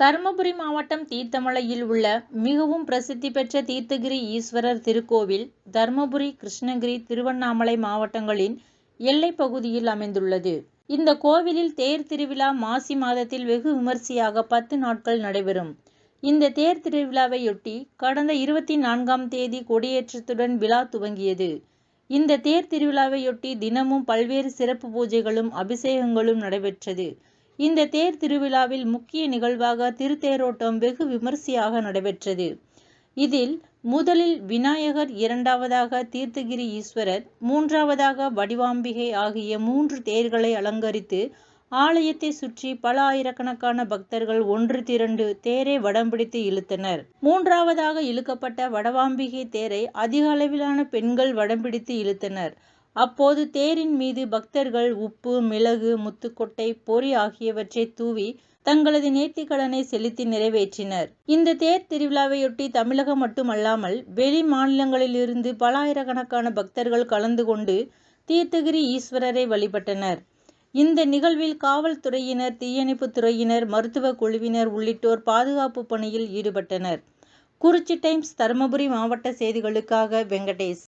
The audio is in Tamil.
தர்மபுரி மாவட்டம் தீர்த்தமலையில் உள்ள மிகவும் பிரசித்தி பெற்ற தீர்த்தகிரி ஈஸ்வரர் திருக்கோவில் தர்மபுரி, கிருஷ்ணகிரி, திருவண்ணாமலை மாவட்டங்களின் எல்லைப் பகுதியில் அமைந்துள்ளது. இந்த கோவிலில் தேர் திருவிழா மாசி மாதத்தில் வெகு விமரிசையாக 10 நாட்கள் நடைபெறும். இந்த தேர் திருவிழாவையொட்டி கடந்த 24ஆம் தேதி கொடியேற்றத்துடன் விழா துவங்கியது. இந்த தேர் திருவிழாவையொட்டி தினமும் பல்வேறு சிறப்பு பூஜைகளும் அபிஷேகங்களும் நடைபெற்றது. இந்த தேர் திருவிழாவில் முக்கிய நிகழ்வாக திருத்தேரோட்டம் வெகு விமரிசையாக நடைபெற்றது. இதில் முதலில் விநாயகர், இரண்டாவதாக தீர்த்தகிரி ஈஸ்வரர், மூன்றாவதாக வடிவாம்பிகை ஆகிய 3 தேர்களை அலங்கரித்து ஆலயத்தை சுற்றி பல ஆயிரக்கணக்கான பக்தர்கள் ஒன்று திரண்டு தேரை வடம்பிடித்து இழுத்தனர். மூன்றாவதாக இழுக்கப்பட்ட வடவாம்பிகை தேரை அதிக அளவிலான பெண்கள் வடம்பிடித்து இழுத்தனர். அப்போது தேரின் மீது பக்தர்கள் உப்பு, மிளகு, முத்துக்கொட்டை, பொரி ஆகியவற்றை தூவி தங்களது நேர்த்திக்கடனை செலுத்தி நிறைவேற்றினர். இந்த தேர் திருவிழாவையொட்டி தமிழகம் மட்டுமல்லாமல் வெளி மாநிலங்களிலிருந்து பல ஆயிரக்கணக்கான பக்தர்கள் கலந்து கொண்டு தீர்த்தகிரி ஈஸ்வரரை வழிபட்டனர். இந்த நிகழ்வில் காவல்துறையினர், தீயணைப்பு துறையினர், மருத்துவ குழுவினர் உள்ளிட்டோர் பாதுகாப்பு பணியில் ஈடுபட்டனர். குறிச்சி டைம்ஸ் தர்மபுரி மாவட்ட செய்திகளுக்காக வெங்கடேஷ்.